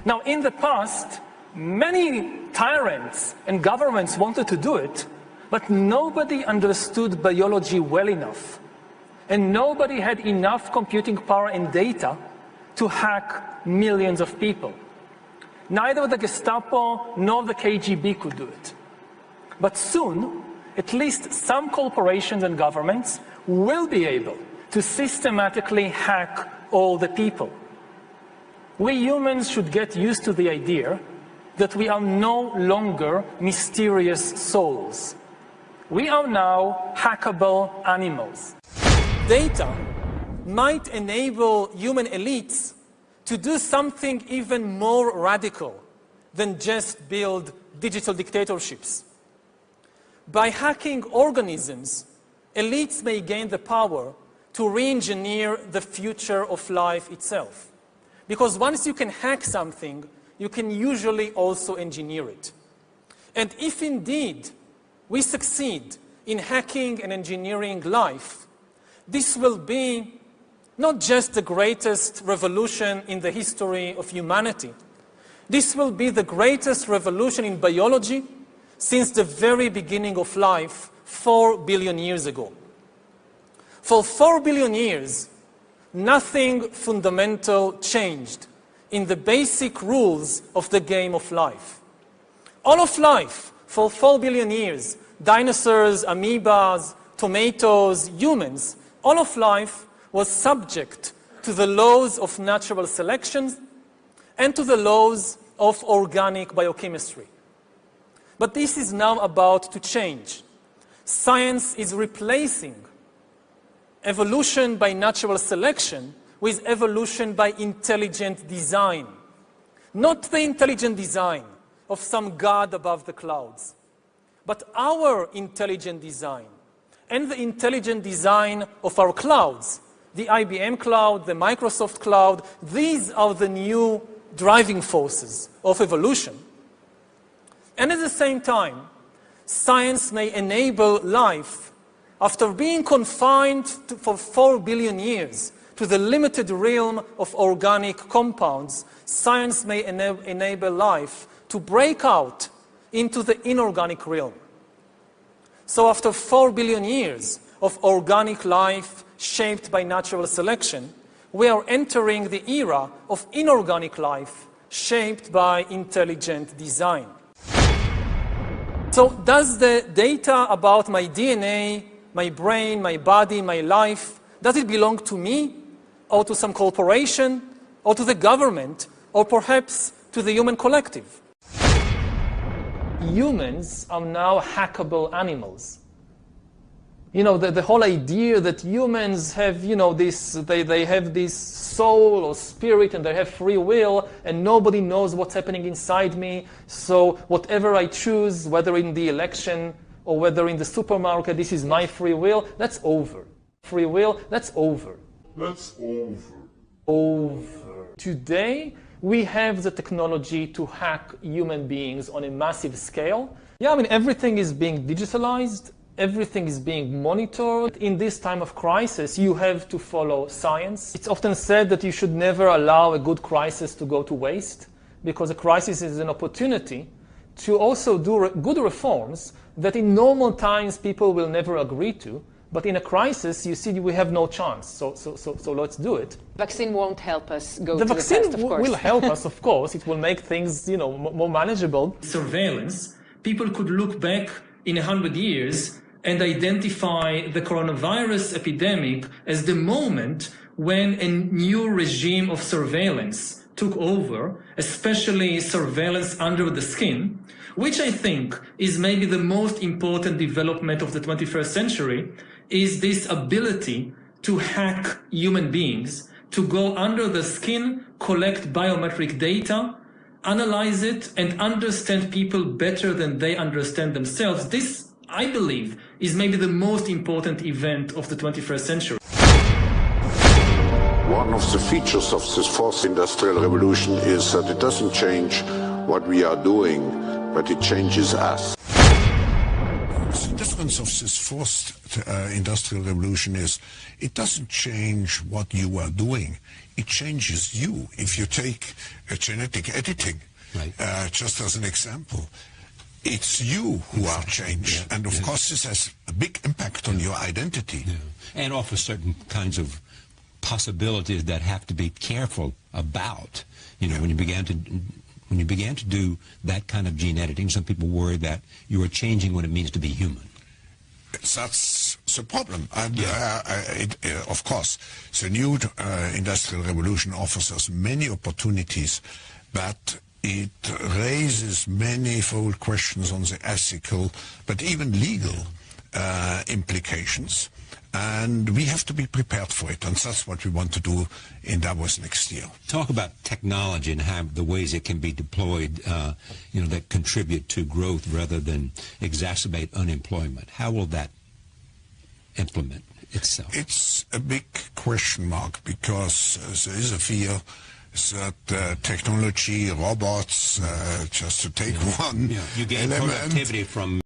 Now, in the past, many tyrants and governments wanted to do it, but nobody understood biology well enough. And nobody had enough computing power and data to hack millions of people. Neither the Gestapo nor the KGB could do it. But soon, at least some corporations and governments will be able to systematically hack all the people. We humans should get used to the idea that we are no longer mysterious souls. We are now hackable animals. Data might enable human elites to do something even more radical than just build digital dictatorships. By hacking organisms, elites may gain the power to re-engineer the future of life itself. Because once you can hack something, you can usually also engineer it. And if indeed we succeed in hacking and engineering life, this will be not just the greatest revolution in the history of humanity. This will be the greatest revolution in biology since the very beginning of life 4 billion years ago. For 4 billion years, nothing fundamental changed in the basic rules of the game of life. All of life, for 4 billion years, dinosaurs, amoebas, tomatoes, humans, all of life was subject to the laws of natural selection and to the laws of organic biochemistry. But this is now about to change. Science is replacing evolution by natural selection with evolution by intelligent design. Not the intelligent design of some god above the clouds, but our intelligent design and the intelligent design of our clouds, the IBM cloud, the Microsoft cloud. These are the new driving forces of evolution. And at the same time, science may enable life, after being confined for 4 billion years to the limited realm of organic compounds, science may enable life to break out into the inorganic realm. So after 4 billion years of organic life shaped by natural selection, we are entering the era of inorganic life shaped by intelligent design. So does the data about my DNA, my brain, my body, my life, does it belong to me or to some corporation or to the government or perhaps to the human collective? Humans are now hackable animals. You know, the whole idea that humans have, you know, they have this soul or spirit and they have free will and nobody knows what's happening inside me. So whatever I choose, whether in the election or whether in the supermarket, this is my free will, that's over. Free will, that's over. That's over. Over. Today, we have the technology to hack human beings on a massive scale. Yeah, I mean, everything is being digitalized. Everything is being monitored. In this time of crisis, you have to follow science. It's often said that you should never allow a good crisis to go to waste, because a crisis is an opportunity to also do good reforms that in normal times people will never agree to. But in a crisis, you see, we have no chance. So let's do it. Vaccine won't help us go the to vaccine the test, of course. Will help us, of course. It will make things, you know, more manageable. Surveillance, people could look back in 100 years and identify the coronavirus epidemic as the moment when a new regime of surveillance took over, especially surveillance under the skin, which I think is maybe the most important development of the 21st century, is this ability to hack human beings, to go under the skin, collect biometric data, analyze it, and understand people better than they understand themselves. This, I believe, is maybe the most important event of the 21st century. One of the features of this fourth industrial revolution is that it doesn't change what we are doing, but it changes us. The difference of this fourth industrial revolution is it doesn't change what you are doing. It changes you. If you take genetic editing, right. Just as an example, it's you who are changed. Yeah, and of course this has a big impact on your identity. Yeah. And offers certain kinds of possibilities that have to be careful about. You know, when you began to do that kind of gene editing, some people worry that you are changing what it means to be human. That's the problem. And of course, the new industrial revolution offers us many opportunities, but it raises manifold questions on the ethical, but even legal implications. And we have to be prepared for it, and that's what we want to do in Davos next year. Talk about technology and how the ways it can be deployed, you know, that contribute to growth rather than exacerbate unemployment. How will that implement itself? It's a big question mark, because there is a fear that technology, robots, just to take one you gain element, productivity from